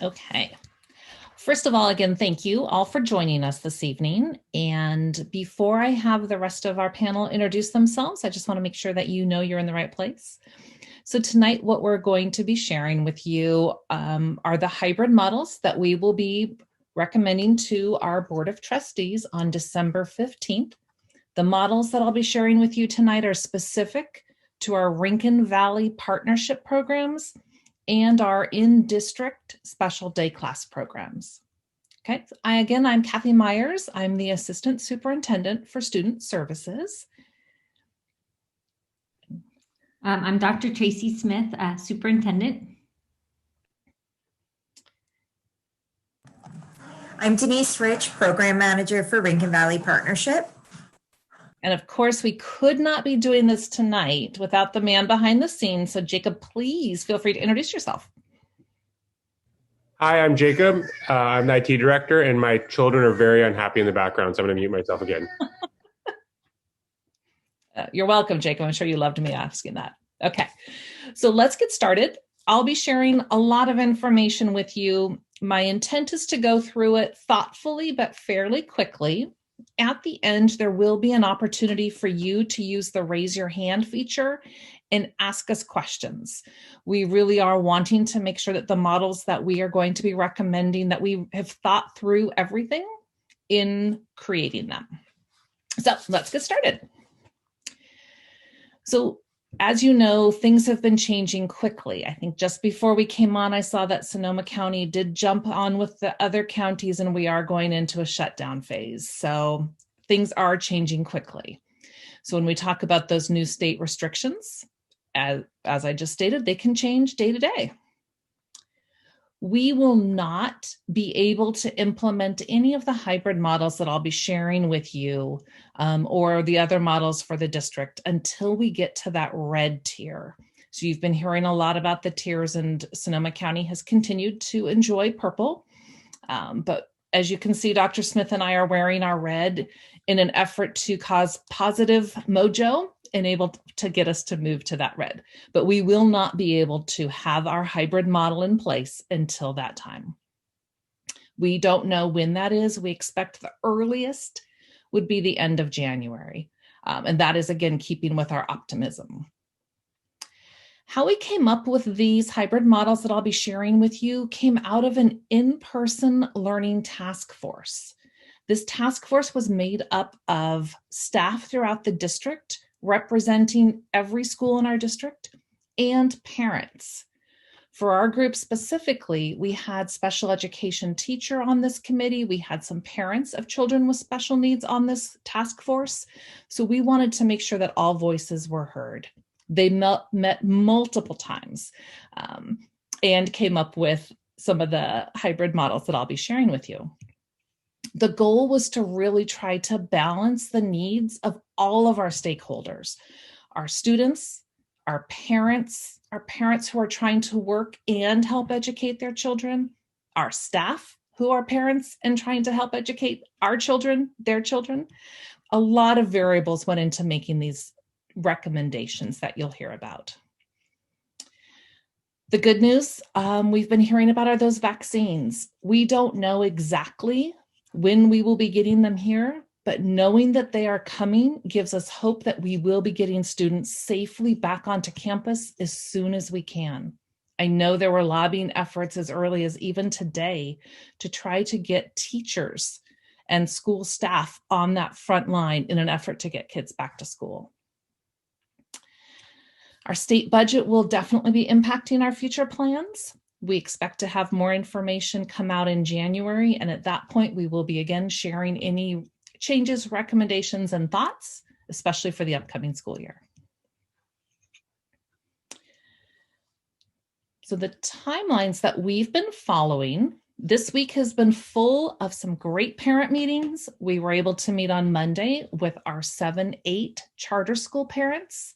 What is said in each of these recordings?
Okay. First of all, again, thank you all for joining us this evening. And before I have the rest of our panel introduce themselves, I just want to make sure that you know you're in the right place. So tonight, what we're going to be sharing with you are the hybrid models that we will be recommending to our Board of Trustees on December 15th. The models that I'll be sharing with you tonight are specific to our Rincon Valley partnership programs and our in-district special day class programs. Okay, I'm Kathy Myers. I'm the Assistant Superintendent for Student Services. I'm Dr. Tracy Smith, Superintendent. I'm Denise Rich, Program Manager for Rincon Valley Partnership. And of course, we could not be doing this tonight without the man behind the scenes. So Jacob, please feel free to introduce yourself. Hi, I'm Jacob. I'm the IT director, and my children are very unhappy in the background, so I'm going to mute myself again. You're welcome, Jacob. I'm sure you loved me asking that. Okay, so let's get started. I'll be sharing a lot of information with you. My intent is to go through it thoughtfully, but fairly quickly. At the end, there will be an opportunity for you to use the raise your hand feature and ask us questions. We really are wanting to make sure that the models that we are going to be recommending, that we have thought through everything in creating them. So let's get started. So as you know, things have been changing quickly. I think just before we came on, I saw that Sonoma County did jump on with the other counties, and we are going into a shutdown phase. So things are changing quickly. So when we talk about those new state restrictions, as I just stated, they can change day to day. We will not be able to implement any of the hybrid models that I'll be sharing with you or the other models for the district until we get to that red tier. So you've been hearing a lot about the tiers, and Sonoma County has continued to enjoy purple. But as you can see, Dr. Smith and I are wearing our red in an effort to cause positive mojo and able to get us to move to that red. But we will not be able to have our hybrid model in place until that time. We don't know when that is. We expect the earliest would be the end of January. And that is, again, keeping with our optimism. How we came up with these hybrid models that I'll be sharing with you came out of an in-person learning task force. This task force was made up of staff throughout the district, representing every school in our district, and parents. For our group specifically, we had special education teacher on this committee. We had some parents of children with special needs on this task force. So we wanted to make sure that all voices were heard. They met multiple times and came up with some of the hybrid models that I'll be sharing with you. The goal was to really try to balance the needs of all of our stakeholders, our students, our parents who are trying to work and help educate their children, our staff who are parents and trying to help educate our children, their children. A lot of variables went into making these recommendations that you'll hear about. The good news we've been hearing about are those vaccines. We don't know exactly when we will be getting them here, but knowing that they are coming gives us hope that we will be getting students safely back onto campus as soon as we can. I know there were lobbying efforts as early as even today to try to get teachers and school staff on that front line in an effort to get kids back to school. Our state budget will definitely be impacting our future plans. We expect to have more information come out in January, and at that point, we will be again sharing any changes, recommendations, and thoughts, especially for the upcoming school year. So the timelines that we've been following, this week has been full of some great parent meetings. We were able to meet on Monday with our 7-8 charter school parents,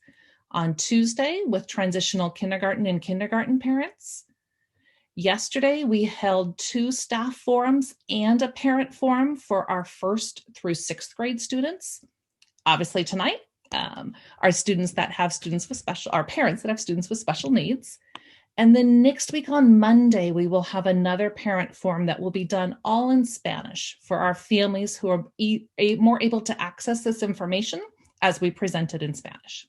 on Tuesday with transitional kindergarten and kindergarten parents. Yesterday, we held 2 staff forums and a parent forum for our 1st through 6th grade students. Obviously tonight, our parents that have students with special needs. And then next week on Monday, we will have another parent forum that will be done all in Spanish for our families who are more able to access this information as we present it in Spanish.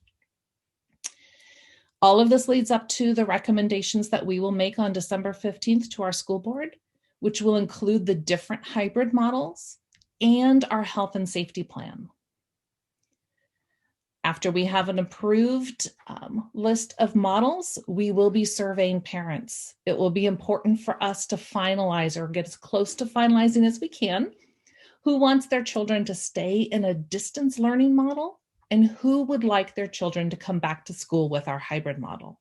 All of this leads up to the recommendations that we will make on December 15th to our school board, which will include the different hybrid models and our health and safety plan. After we have an approved list of models, we will be surveying parents. It will be important for us to finalize or get as close to finalizing as we can who wants their children to stay in a distance learning model and who would like their children to come back to school with our hybrid model.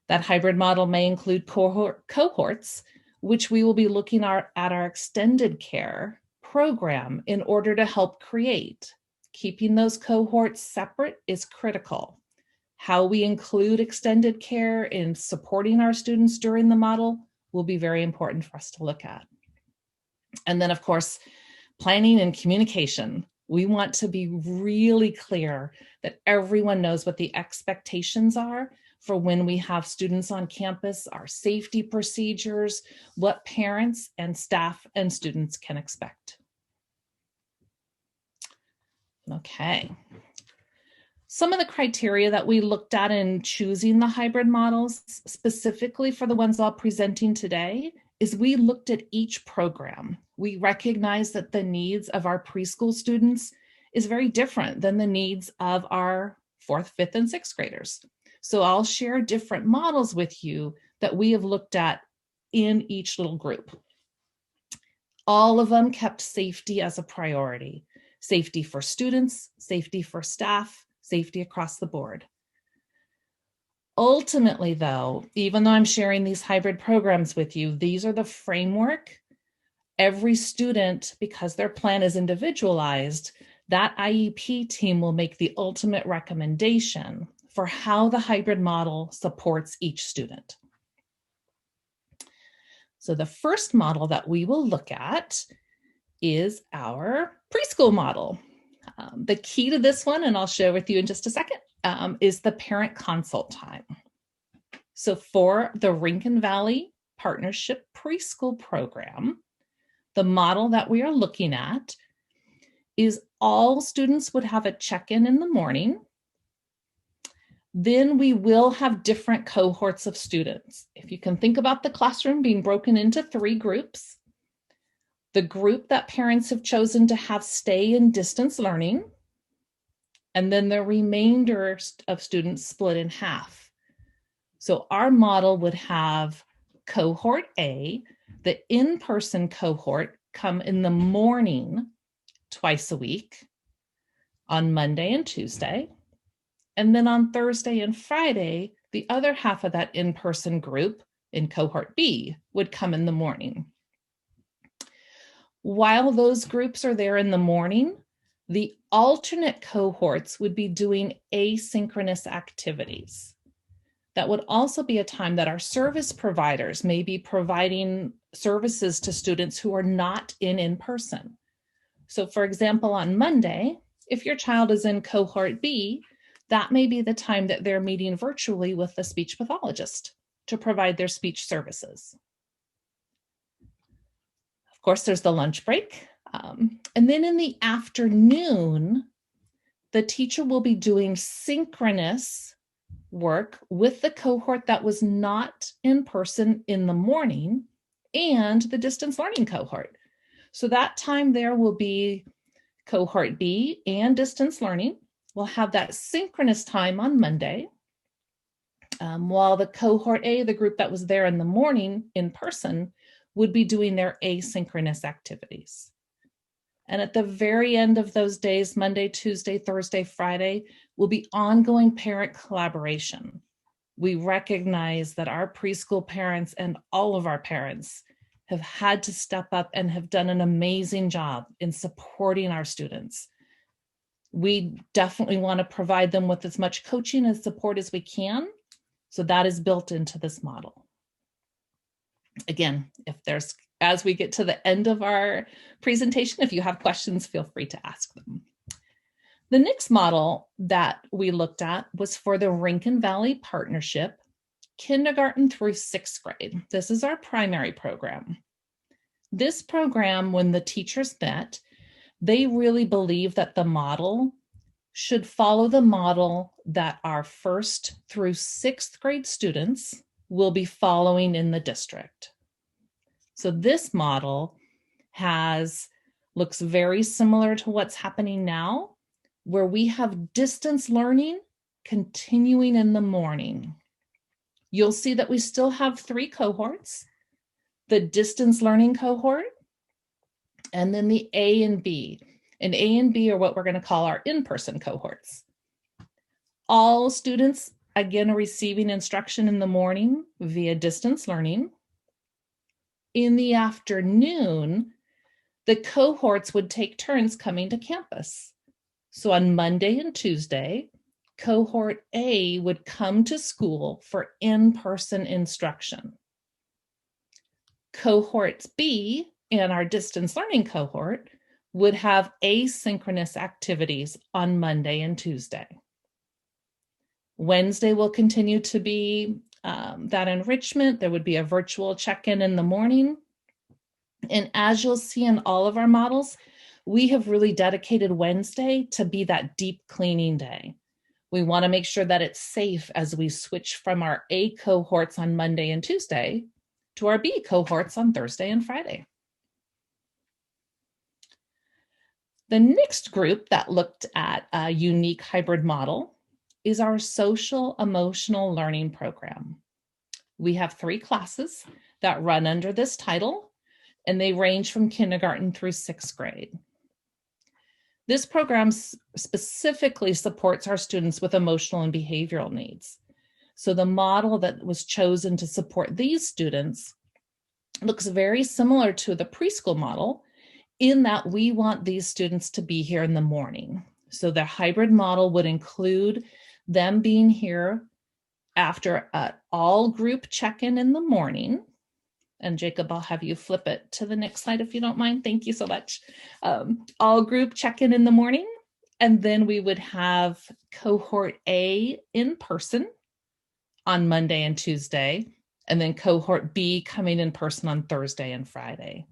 That hybrid model may include cohorts, which we will be looking at our extended care program in order to help create. Keeping those cohorts separate is critical. How we include extended care in supporting our students during the model will be very important for us to look at. And then, of course, planning and communication. We want to be really clear that everyone knows what the expectations are for when we have students on campus, our safety procedures, what parents and staff and students can expect. Okay. Some of the criteria that we looked at in choosing the hybrid models, specifically for the ones I'll presenting today, is we looked at each program. We recognize that the needs of our preschool students is very different than the needs of our 4th, 5th, and 6th graders. So I'll share different models with you that we have looked at in each little group. All of them kept safety as a priority. Safety for students, safety for staff, safety across the board. Ultimately, though, even though I'm sharing these hybrid programs with you, these are the framework. Every student, because their plan is individualized, that IEP team will make the ultimate recommendation for how the hybrid model supports each student. So the first model that we will look at is our preschool model. The key to this one, and I'll share with you in just a second, is the parent consult time. So for the Rincon Valley Partnership Preschool Program, the model that we are looking at is all students would have a check-in in the morning. Then we will have different cohorts of students. If you can think about the classroom being broken into 3 groups, the group that parents have chosen to have stay in distance learning, and then the remainder of students split in half. So our model would have cohort A, the in-person cohort, come in the morning twice a week on Monday and Tuesday. And then on Thursday and Friday, the other half of that in-person group in cohort B would come in the morning. While those groups are there in the morning, the alternate cohorts would be doing asynchronous activities. That would also be a time that our service providers may be providing services to students who are not in person. So for example, on Monday, if your child is in cohort B, that may be the time that they're meeting virtually with the speech pathologist to provide their speech services. Of course, there's the lunch break. And then in the afternoon, the teacher will be doing synchronous work with the cohort that was not in person in the morning and the distance learning cohort. So that time there will be cohort B and distance learning. We'll have that synchronous time on Monday, while the cohort A, the group that was there in the morning in person, would be doing their asynchronous activities. And at the very end of those days, Monday, Tuesday, Thursday, Friday, will be ongoing parent collaboration. We recognize that our preschool parents and all of our parents have had to step up and have done an amazing job in supporting our students. We definitely want to provide them with as much coaching and support as we can. So that is built into this model. Again, as we get to the end of our presentation, if you have questions, feel free to ask them. The next model that we looked at was for the Rincon Valley Partnership kindergarten through 6th grade. This is our primary program. This program, when the teachers met, they really believe that the model should follow the model that our 1st through 6th grade students will be following in the district. So this model looks very similar to what's happening now, where we have distance learning continuing in the morning. You'll see that we still have 3 cohorts, the distance learning cohort, and then the A and B. And A and B are what we're going to call our in-person cohorts. All students, again, are receiving instruction in the morning via distance learning. In the afternoon, the cohorts would take turns coming to campus. So on Monday and Tuesday, cohort A would come to school for in-person instruction. Cohort B and our distance learning cohort would have asynchronous activities on Monday and Tuesday. Wednesday will continue to be that enrichment. There would be a virtual check-in in the morning. And as you'll see in all of our models, we have really dedicated Wednesday to be that deep cleaning day. We want to make sure that it's safe as we switch from our A cohorts on Monday and Tuesday to our B cohorts on Thursday and Friday. The next group that looked at a unique hybrid model is our social emotional learning program. We have 3 classes that run under this title, and they range from kindergarten through 6th grade. This program specifically supports our students with emotional and behavioral needs. So the model that was chosen to support these students looks very similar to the preschool model in that we want these students to be here in the morning. So the hybrid model would include them being here after an all group check-in in the morning. And Jacob, I'll have you flip it to the next slide if you don't mind. Thank you so much. All group check-in in the morning. And then we would have cohort A in person on Monday and Tuesday, and then cohort B coming in person on Thursday and Friday.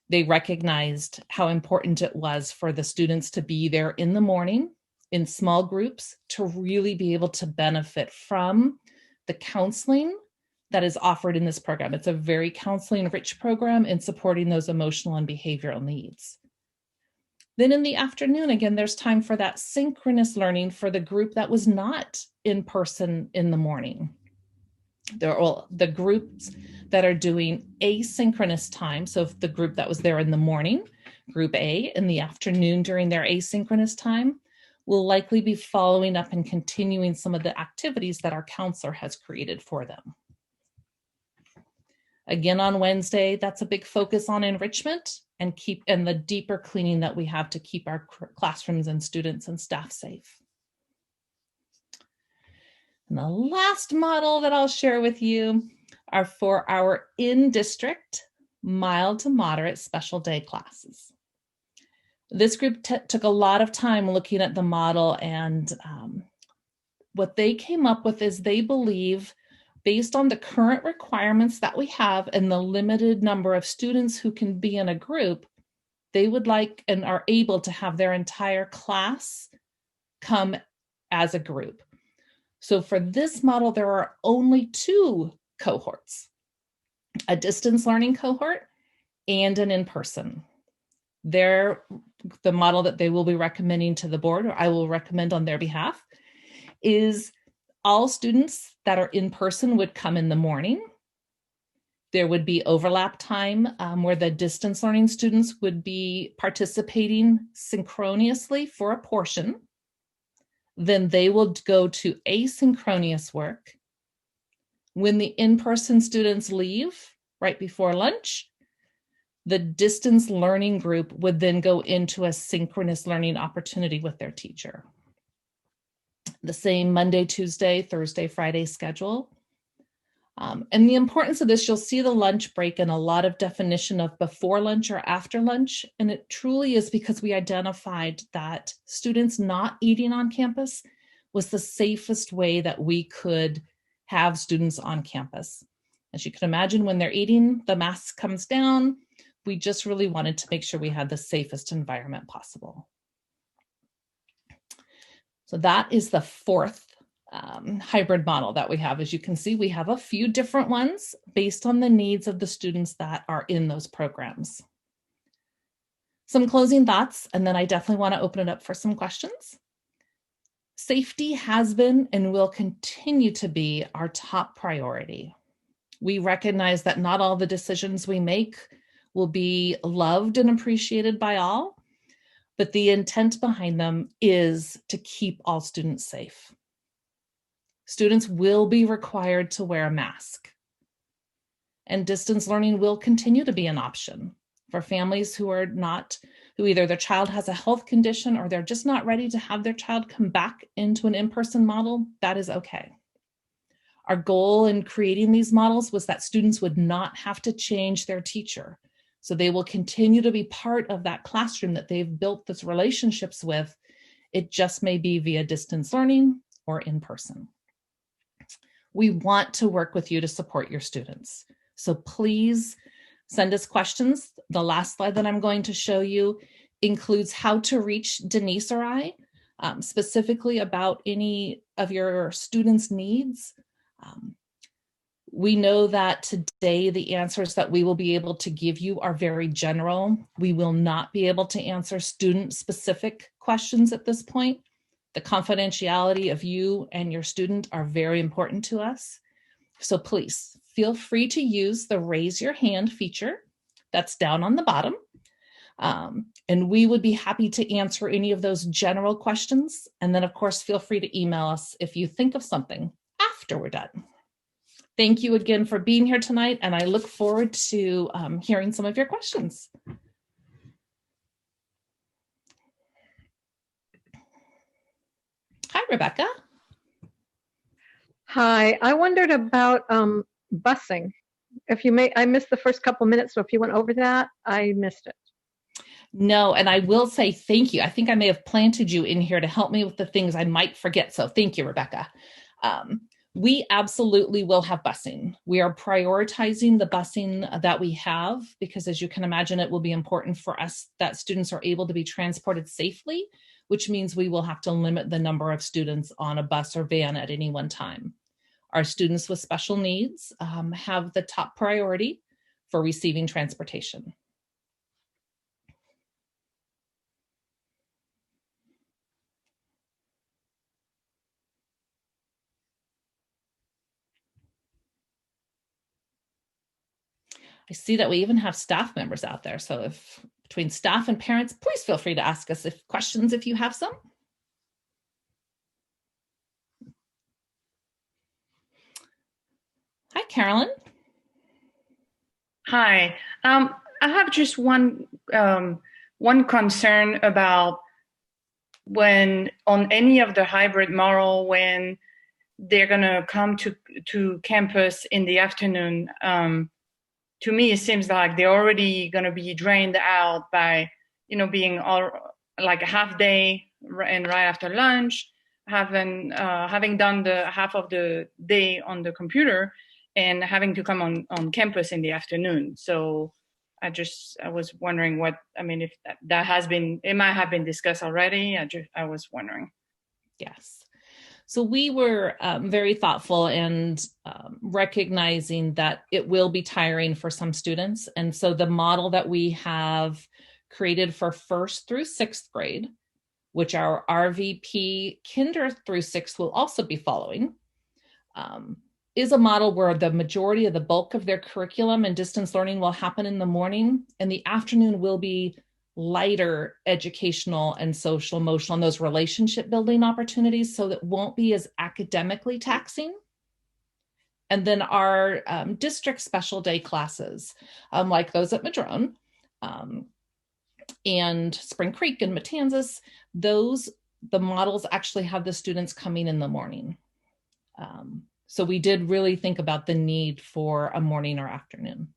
They recognized how important it was for the students to be there in the morning in small groups to really be able to benefit from the counseling that is offered in this program. It's a very counseling-rich program in supporting those emotional and behavioral needs. Then in the afternoon, again, there's time for that synchronous learning for the group that was not in person in the morning. There are all the groups that are doing asynchronous time. So if the group that was there in the morning, group A, in the afternoon during their asynchronous time, will likely be following up and continuing some of the activities that our counselor has created for them. Again, on Wednesday, that's a big focus on enrichment and the deeper cleaning that we have to keep our classrooms and students and staff safe. And the last model that I'll share with you are for our in-district mild to moderate special day classes. This group took a lot of time looking at the model, and what they came up with is they believe, based on the current requirements that we have and the limited number of students who can be in a group, they would like and are able to have their entire class come as a group. So for this model, there are only 2 cohorts, a distance learning cohort and an in-person. The model that they will be recommending to the board, or I will recommend on their behalf, is all students that are in person would come in the morning. There would be overlap time where the distance learning students would be participating synchronously for a portion. Then they will go to asynchronous work. When the in-person students leave right before lunch, the distance learning group would then go into a synchronous learning opportunity with their teacher. The same Monday, Tuesday, Thursday, Friday schedule. And the importance of this, you'll see the lunch break and a lot of definition of before lunch or after lunch. And it truly is because we identified that students not eating on campus was the safest way that we could have students on campus. As you can imagine, when they're eating, the mask comes down. We just really wanted to make sure we had the safest environment possible. So that is the fourth hybrid model that we have. As you can see, we have a few different ones based on the needs of the students that are in those programs. Some closing thoughts, and then I definitely want to open it up for some questions. Safety has been and will continue to be our top priority. We recognize that not all the decisions we make will be loved and appreciated by all, but the intent behind them is to keep all students safe. Students will be required to wear a mask, and distance learning will continue to be an option for families who either their child has a health condition or they're just not ready to have their child come back into an in-person model. That is okay. Our goal in creating these models was that students would not have to change their teacher. So they will continue to be part of that classroom that they've built those relationships with. It just may be via distance learning or in person. We want to work with you to support your students. So please send us questions. The last slide that I'm going to show you includes how to reach Denise or I, specifically about any of your students' needs. We know that today the answers that we will be able to give you are very general. We will not be able to answer student-specific questions at this point. The confidentiality of you and your student are very important to us. So please feel free to use the raise your hand feature that's down on the bottom. And we would be happy to answer any of those general questions. And then of course, feel free to email us if you think of something after we're done. Thank you again for being here tonight, and I look forward to hearing some of your questions. Hi, Rebecca. Hi, I wondered about busing. I missed the first couple minutes, so if you went over that, I missed it. No, and I will say thank you. I think I may have planted you in here to help me with the things I might forget, so thank you, Rebecca. We absolutely will have busing. We are prioritizing the busing that we have because, as you can imagine, it will be important for us that students are able to be transported safely, which means we will have to limit the number of students on a bus or van at any one time. Our students with special needs have the top priority for receiving transportation. I see that we even have staff members out there. So if between staff and parents, please feel free to ask us questions if you have some. Hi, Carolyn. Hi. I have just one concern about when on any of the hybrid model, when they're going to come to campus in the afternoon. To me, it seems like they're already going to be drained out by, being all like a half day and right after lunch, having done the half of the day on the computer and having to come on campus in the afternoon. So I was wondering if that has been, it might have been discussed already. I was wondering. Yes. So we were very thoughtful and recognizing that it will be tiring for some students. And so the model that we have created for 1st through 6th grade, which our RVP kinder through 6th will also be following, is a model where the majority of the bulk of their curriculum and distance learning will happen in the morning, and the afternoon will be lighter educational and social, emotional, and those relationship building opportunities, so that won't be as academically taxing. And then our district special day classes, like those at Madrone and Spring Creek and Matanzas, the models actually have the students coming in the morning. So we did really think about the need for a morning or afternoon.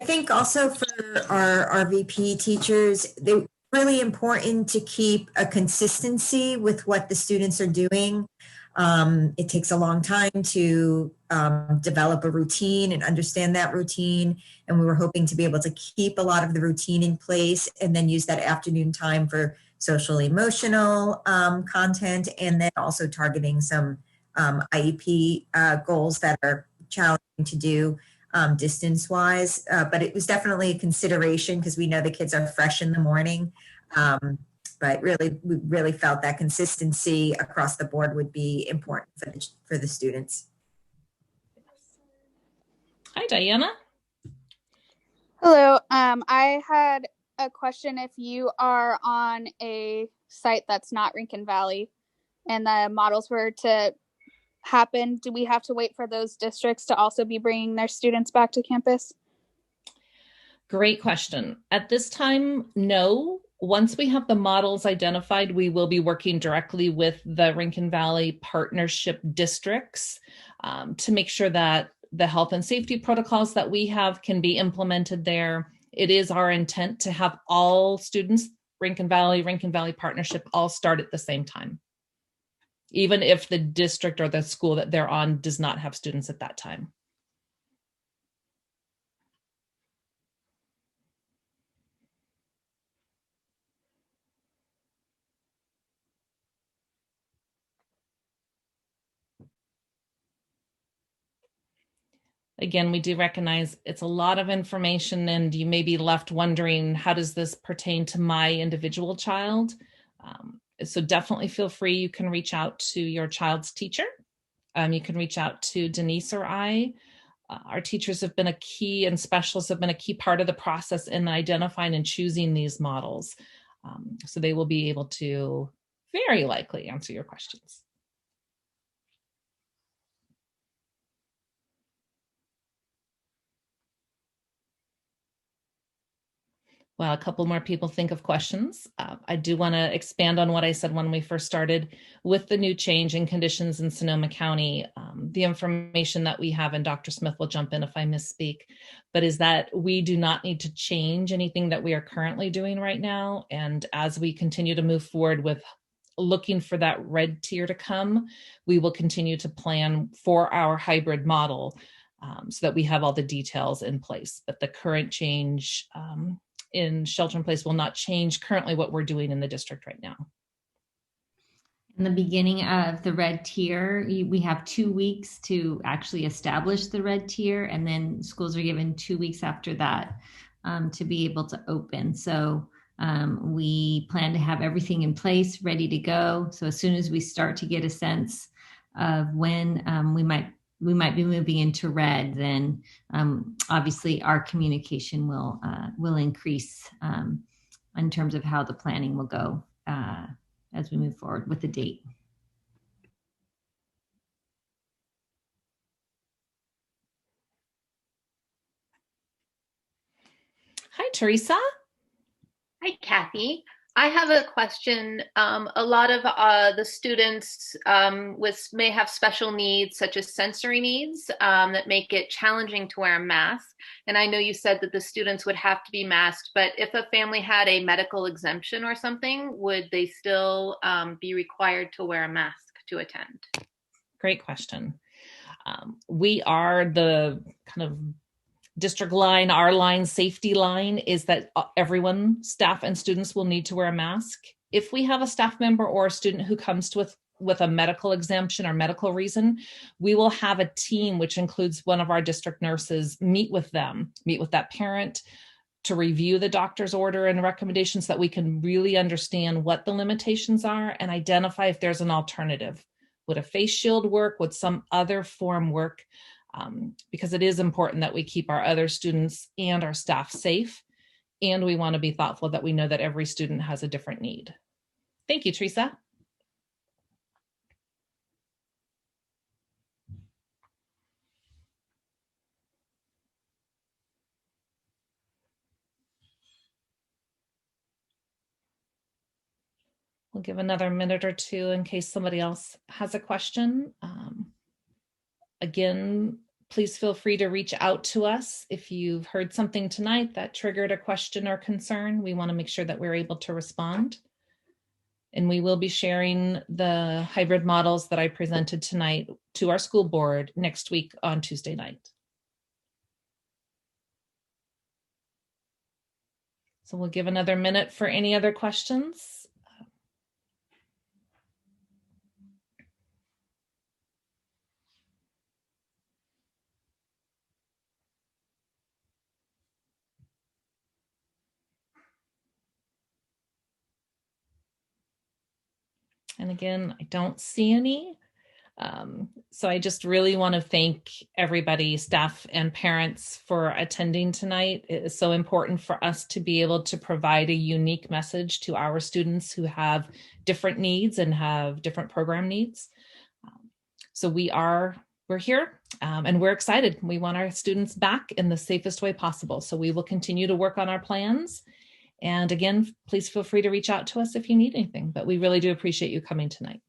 I think also for our RVP teachers, really important to keep a consistency with what the students are doing. It takes a long time to develop a routine and understand that routine. And we were hoping to be able to keep a lot of the routine in place and then use that afternoon time for social emotional content, and then also targeting some IEP goals that are challenging to do distance wise. But it was definitely a consideration because we know the kids are fresh in the morning. But really, we really felt that consistency across the board would be important for the students. Hi, Diana. Hello. I had a question. If you are on a site that's not Rincon Valley and the models were to happen, do we have to wait for those districts to also be bringing their students back to campus? Great question. At this time, no. Once we have the models identified, we will be working directly with the Rincon Valley partnership districts to make sure that the health and safety protocols that we have can be implemented there. It is our intent to have all students, Rincon Valley partnership, all start at the same time, even if the district or the school that they're on does not have students at that time. Again, we do recognize it's a lot of information and you may be left wondering, how does this pertain to my individual child? So definitely feel free. You can reach out to your child's teacher. You can reach out to Denise or I. Our teachers have been a key, and specialists have been a key part of the process in identifying and choosing these models. So they will be able to very likely answer your questions. Well, a couple more people think of questions. I do want to expand on what I said when we first started with the new change in conditions in Sonoma County. The information that we have, and Dr. Smith will jump in if I misspeak, but is that we do not need to change anything that we are currently doing right now. And as we continue to move forward with looking for that red tier to come, we will continue to plan for our hybrid model so that we have all the details in place. But the current change in shelter in place will not change currently what we're doing in the district right now. In the beginning of the red tier, we have 2 weeks to actually establish the red tier, and then schools are given 2 weeks after that to be able to open. So we plan to have everything in place, ready to go. So as soon as we start to get a sense of when we might be moving into red, then obviously our communication will increase in terms of how the planning will go as we move forward with the date. Hi, Teresa. Hi, Kathy. I have a question. A lot of the students may have special needs, such as sensory needs, that make it challenging to wear a mask. And I know you said that the students would have to be masked, but if a family had a medical exemption or something, would they still be required to wear a mask to attend? Great question. We are the kind of district line, our line, safety line is that everyone, staff and students, will need to wear a mask. If we have a staff member or a student who comes with a medical exemption or medical reason, we will have a team, which includes one of our district nurses, meet with that parent to review the doctor's order and recommendations so that we can really understand what the limitations are and identify if there's an alternative. Would a face shield work? Would some other form work? Because it is important that we keep our other students and our staff safe. And we want to be thoughtful that we know that every student has a different need. Thank you, Teresa. We'll give another minute or two in case somebody else has a question. Again, please feel free to reach out to us if you've heard something tonight that triggered a question or concern. We want to make sure that we're able to respond. And we will be sharing the hybrid models that I presented tonight to our school board next week on Tuesday night. So we'll give another minute for any other questions. And again, I don't see any. So I just really want to thank everybody, staff and parents, for attending tonight. It is so important for us to be able to provide a unique message to our students who have different needs and have different program needs. So we're here and we're excited. We want our students back in the safest way possible. So we will continue to work on our plans. And again, please feel free to reach out to us if you need anything, but we really do appreciate you coming tonight.